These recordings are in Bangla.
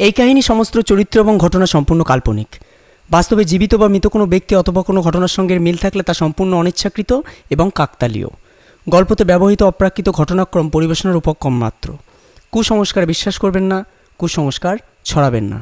এই কাহিনী সমস্ত চরিত্র এবং ঘটনা সম্পূর্ণ কাল্পনিক। বাস্তবে জীবিত বা মৃত কোনো ব্যক্তি অথবা কোনো ঘটনার সঙ্গে মিল থাকলে তা সম্পূর্ণ অনিচ্ছাকৃত এবং কাকতালীয়। গল্পতে ব্যবহৃত অপ্রাকৃত ঘটনাক্রম পরিবেশনার উপক্রম মাত্র। কুসংস্কারে বিশ্বাস করবেন না, কুসংস্কার ছড়াবেন না।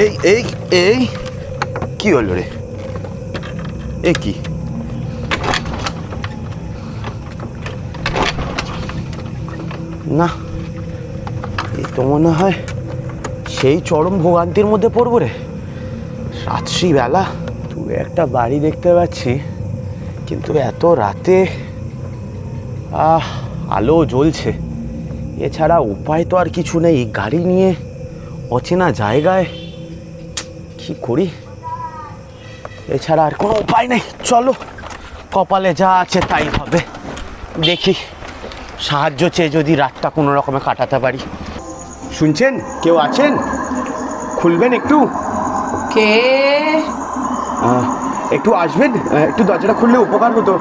এই এই এই কি হলো রে? এ কি? না, এই তো মনে হয় সেই চরম ভোগান্তির মধ্যে পড়বো রে। রাত্রি বেলা তুই একটা বাড়ি দেখতে পাচ্ছি, কিন্তু এত রাতে আলো জ্বলছে, এছাড়া উপায় তো আর কিছু নেই। গাড়ি নিয়ে অচেনা জায়গায় কি করি, এছাড়া আর কোনো উপায় নেই। চলো, কপালে যা আছে তাই হবে। দেখি সাহায্য চেয়ে যদি রাতটা কোনো রকমে কাটাতে পারি। শুনছেন? কেউ আছেন? খুলবেন একটু? কে? একটু আসবেন, একটু দরজাটা খুললে উপকার হতো।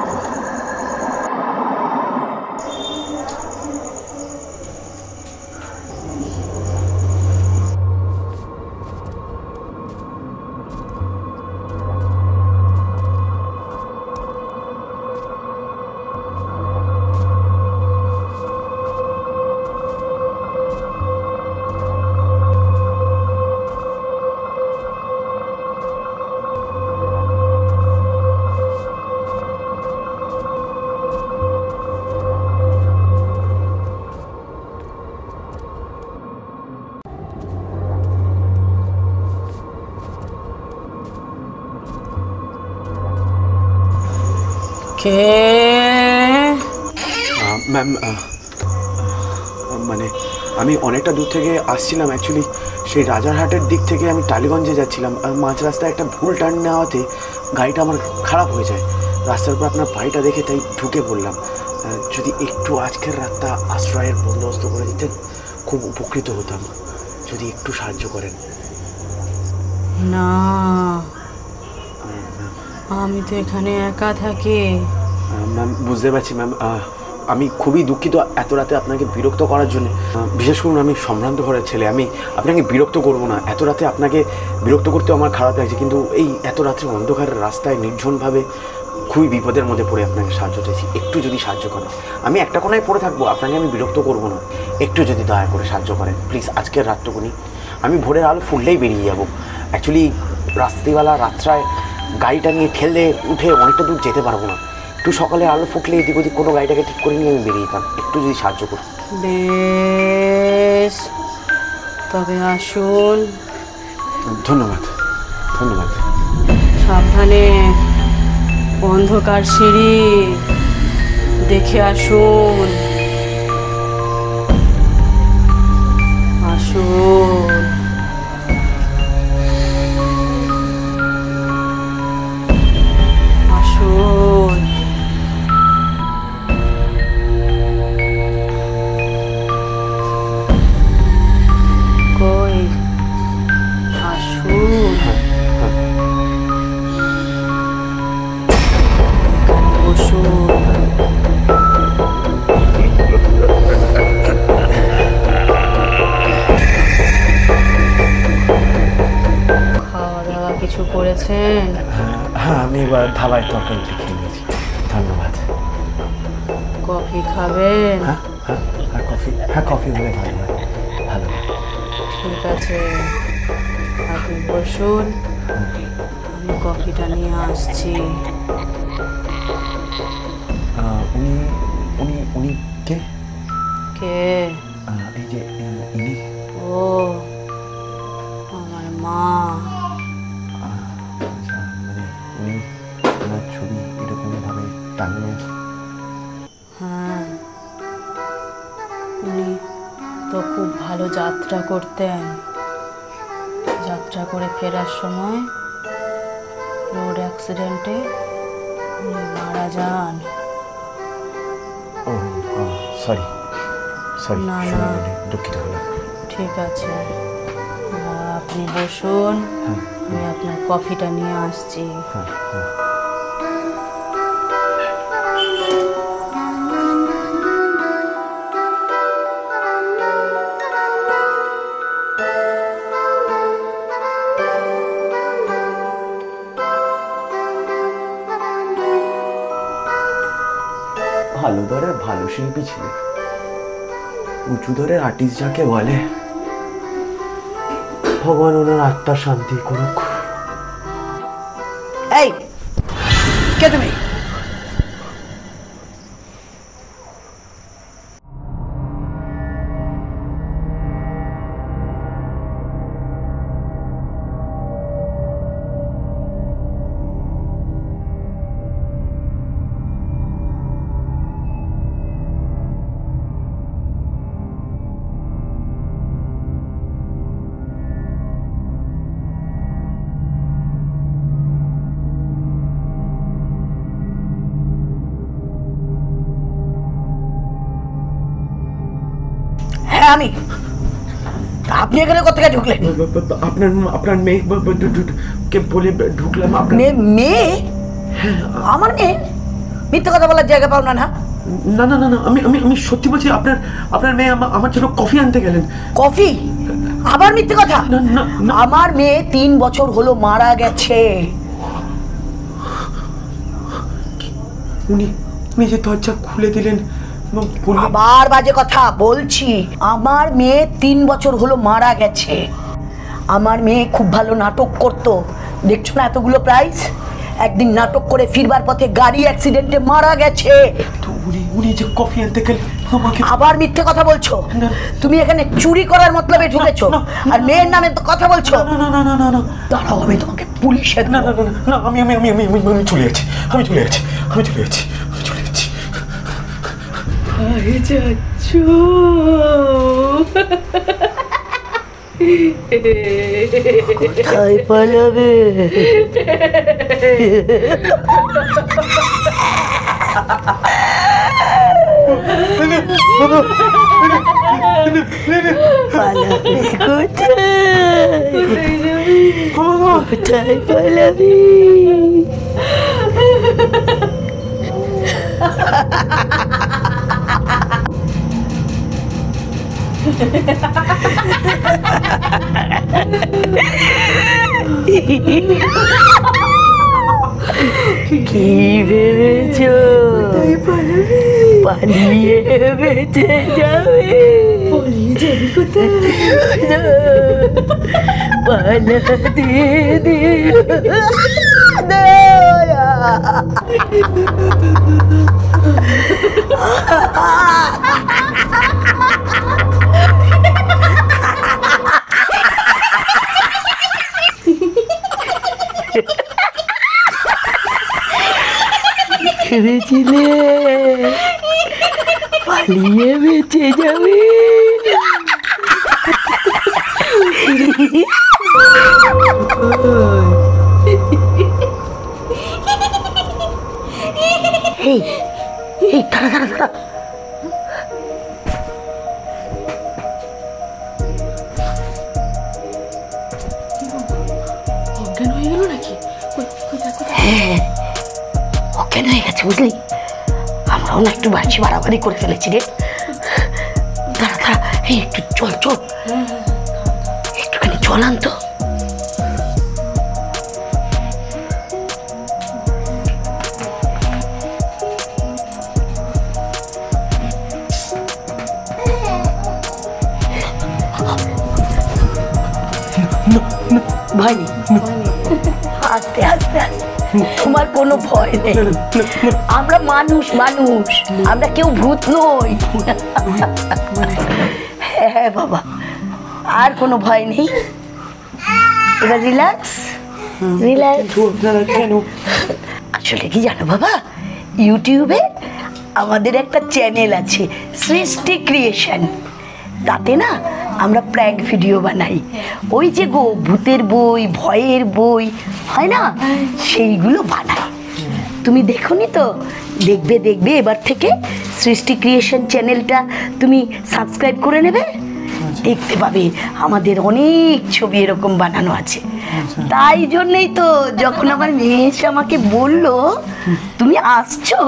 কে? ম্যাম, মানে আমি অনেকটা দূর থেকে আসছিলাম। অ্যাকচুয়ালি সেই রাজারহাটের দিক থেকে আমি টালিগঞ্জে যাচ্ছিলাম। মাঝ রাস্তায় একটা ভুল টার্ন নেওয়াতে গাড়িটা আমার খারাপ হয়ে যায়। রাস্তার উপর আপনার বাড়িটা দেখে তাই ঢুকে পড়লাম। যদি একটু আজকের রাতটা আশ্রয়ের বন্দোবস্ত করে দিতেন খুব উপকৃত হতাম। যদি একটু সাহায্য করেন। না, আমি তো এখানে একা থাকি। ম্যাম, বুঝতে পারছি ম্যাম। আমি খুবই দুঃখিত এত রাতে আপনাকে বিরক্ত করার জন্য। বিশেষ করুন, আমি সম্ভ্রান্ত ঘরের ছেলে, আমি আপনাকে বিরক্ত করব না। এত রাতে আপনাকে বিরক্ত করতেও আমার খারাপ লাগছে, কিন্তু এই এত রাত্রে অন্ধকারের রাস্তায় নির্জনভাবে খুবই বিপদের মধ্যে পড়ে আপনাকে সাহায্য চাইছি। একটু যদি সাহায্য করেন, আমি একটা কোনায় পড়ে থাকবো, আপনাকে আমি বিরক্ত করব না। একটু যদি দয়া করে সাহায্য করেন প্লিজ। আজকের রাতটুকুনি আমি ভোরের আলো ফুললেই বেরিয়ে যাব। অ্যাকচুয়ালি রাত্রিবেলা রাত্রায় গাড়িটা নিয়ে ঠেলে উঠে অনেকটা দূর যেতে পারবো না। একটু সকালে আলো ফুটলে এদিক ওদিক কোনো গাড়িটাকে ঠিক করে নিয়ে আমি বেরিয়ে যেতাম। একটু যদি সাহায্য করুন। বেশ, তবে আসুন। ধন্যবাদ, ধন্যবাদ। সাবধানে, অন্ধকার সিঁড়ি দেখে আসুন। আসুন। আসুন। কই খেয়েছেন? হ্যাঁ, আমি এবার ধাবায় তরকারি খেয়ে নিয়েছি, ধন্যবাদ। কফি খাবেন? হ্যাঁ হ্যাঁ হ্যাঁ, কফি, হ্যাঁ কফি হলে ভালো হয়, ভালো। ঠিক আছে, আপনি বসুন, আমি কফিটা নিয়ে আসছি। উনি উনি উনি কে? কে? এই যে ইনি। ও আমার মা। আচ্ছা, মানে উনি ওনার ছবি এরকমভাবে টাঙানো? হ্যাঁ, উনি তো খুব ভালো যাত্রা করতেন। যাত্রা করে ফেরার সময় রোড অ্যাক্সিডেন্টে উনি মারা যান। ও সরি সরি, না না, দুঃখিত হলাম। ঠিক আছে, আপনি বসুন, হ্যাঁ আমি আপনার কফিটা নিয়ে আসছি। হ্যাঁ হ্যাঁ। ভালো দরের ভালো শিল্পী ছিল, উঁচু দরের আর্টিস্ট যাকে বলে। ভগবান ওনার আত্মার শান্তি করুক। এই কে তুমি? হ্যাঁ আমি। আপনি এখানে কোথা থেকে ঢুকলেন? আপনার আপনার মেয়ে কে বলে ঢুকলাম। আপনার মেয়ে? আমার মেয়ে? মিথ্যে কথা বলার জায়গা পাও না? না না না না না, আমি আমি আমি সত্যি বলছি। আপনার আপনার মেয়ে আমার জন্য কফি আনতে গেলেন। কফি? আবার মিথ্যে কথা? না না না, আমার মেয়ে 3 বছর হলো মারা গেছে। উনি উনি যে দরজা খুলে দিলেন। আবার বাজে কথা বলছি। আমার মেয়ে 3 বছর হলো মারা গেছে। আমার মেয়ে খুব ভালো নাটক করতো, দেখছো না এতগুলো প্রাইজ। একদিন নাটক করে ফিরবার পথে গাড়ি অ্যাক্সিডেন্টে মারা গেছে। তো উনি যে কফি আনতে গেলেন আমাকে। আবার মিথ্যে কথা বলছো। তুমি এখানে চুরি করার মতলবে ঢুকেছো আর মেয়ের নামে তো কথা বলছো। না না না না না না, দাঁড়াও, আমি তোমাকে পুলিশে। না না না না, আমি আমি আমি আমি আমি চলে যাচ্ছি, আমি চলে যাচ্ছি, আমি চলে যাচ্ছি, আমি চলে যাচ্ছি। কোথায় পালাবে? পালাবে কোথায় পালাবে? কি ভেবেছো? পালিয়ে বেঁচে যাবে? পালাতে ভেবেছিলে পালিয়ে বেঁচে যাবে? এই এই দাঁড়া দাঁড়া দাঁড়া, অজ্ঞান হয়ে গেল নাকি? হ্যাঁ অজ্ঞান হয়ে গেছে বুঝলি। আমরাও না একটু বাড়ছি বাড়াবাড়ি করে ফেলেছি রে। দাঁড়া দাঁড়া, এই একটু চল চল, একটুখানি জল আনতো। ভয় নেই, আস্তে আস্তে আস্তে, তোমার কোনো ভয় নেই। আমরা মানুষ, আমরা কেউ ভূত নই। হ্যাঁ বাবা, আর কোনো ভয় নেই। এবার রিল্যাক্স। আসলে কি জানো বাবা, ইউটিউবে আমাদের একটা চ্যানেল আছে, সৃষ্টি ক্রিয়েশন। তাতে না আমরা প্র্যাঙ্ক ভিডিও বানাই। ওই যে গো ভূতের বই, ভয়ের বই হয় না, সেইগুলো বানাই। তুমি দেখোনি তো? দেখবে এবার থেকে সৃষ্টি ক্রিয়েশন চ্যানেলটা তুমি সাবস্ক্রাইব করে নেবে, দেখতে পাবে আমাদের অনেক ছবি এরকম বানানো আছে। তাই জন্যই তো যখন আমার মেয়ে এসে আমাকে বললো তুমি আসছো,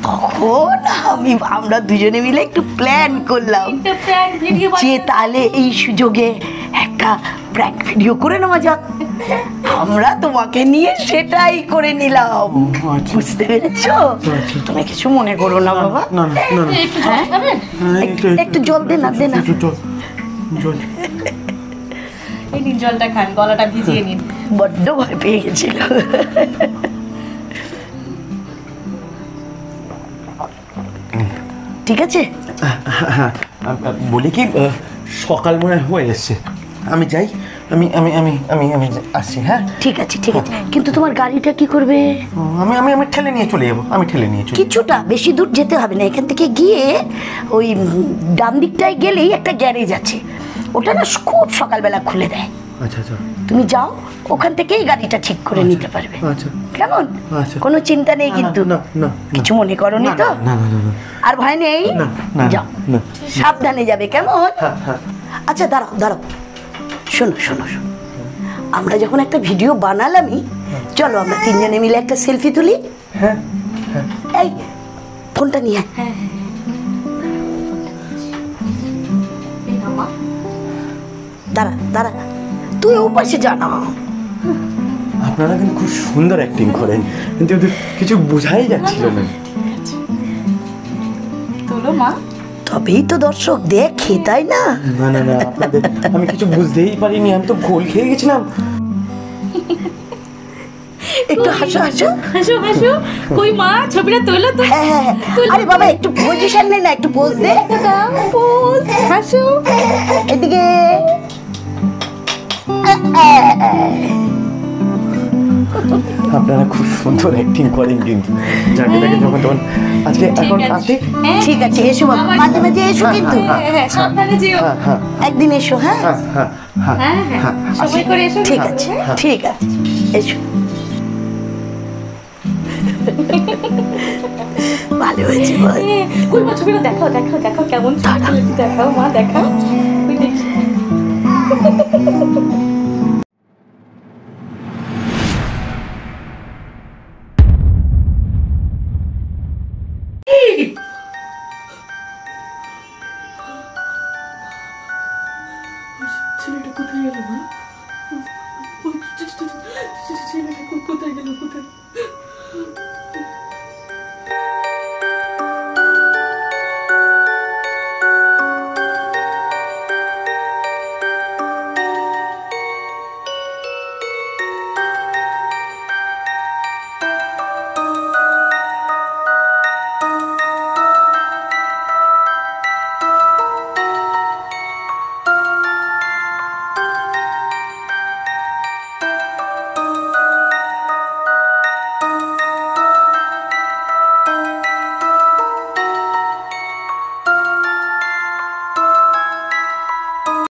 তখন আমরা দুজনে মিলে একটু প্ল্যান করলাম যে তাহলে এই সুযোগে একটা প্র্যাঙ্ক ভিডিও করে নেওয়া যাক। আমরা তোমাকে নিয়ে সেটাই করে নিলাম। বুঝতে পেরেছো? তুমি কিছু মনে করো না বাবা। হ্যাঁ, একটু জল দে না, এই নিন জলটা খান, গলাটা ভিজিয়ে নিন। বড্ড ভয় পেয়ে গেছিল। ঠিক আছে, হ্যাঁ, বলি কি সকাল মনে হয়ে এসছে, আমি যাই, আমি আমি আমি আমি আমি আসছি। হ্যাঁ ঠিক আছে, কিন্তু তোমার গাড়িটা কি করবে? আমি আমি আমি ঠেলে নিয়ে চলে যাবো, কিছুটা বেশি দূর যেতে হবে না, এখান থেকে গিয়ে ওই ডান দিকটায় গেলেই একটা গ্যারেজ আছে, ওটা না খুব সকালবেলা খুলে দেয়। আচ্ছা আচ্ছা, তুমি যাও, ওখান থেকেই গাড়িটা ঠিক করে নিতে পারবে। আচ্ছা কেমন? আচ্ছা, কোনো চিন্তা নেই কিন্তু? না, কিছু মনে করনি তো? না, আর ভয় নেই? যাও, সাবধানে যাবে, কেমন? আচ্ছা দাঁড়াও, শোনো, আমরা যখন একটা ভিডিও বানালামই, চলো আমরা তিনজনে মিলে একটা সেলফি তুলি। হ্যাঁ, এই ফোনটা নিয়ে দাঁড়া, তুই ও পাশে জানা। আপনারা কিন্তু খুব সুন্দর অ্যাক্টিং করেন, কিন্তু কিছু বোঝাই যাচ্ছিল না। তোলো মা। তবেই তো দর্শক দেখে, তাই না? না, আপনাদের আমি কিছু বুঝতেই পারিনি, আমি তো গোল খেয়ে গেছিলাম। একটু হাসো। কই মা, ছবিটা তোলো তো। হ্যাঁ, আরে বাবা একটু পজিশন নে না, একটু পোজ দে। পোজ, হাসো এদিকে। আপনারা খুব সুন্দর অ্যাক্টিং করেন, কিন্তু যাকে যখন তখন আজকে এখন আসি। ঠিক আছে, এসো বাবা, মাঝে মাঝে এসো কিন্তু। সাবধানে যেও। একদিন এসো। হ্যাঁ, সময় করে এসো। ঠিক আছে, এসো। ভালো হয়েছে বল। কই মা, ছবিটা দেখাও কেমন, দেখাও মা, দেখাও। ওই দেখি।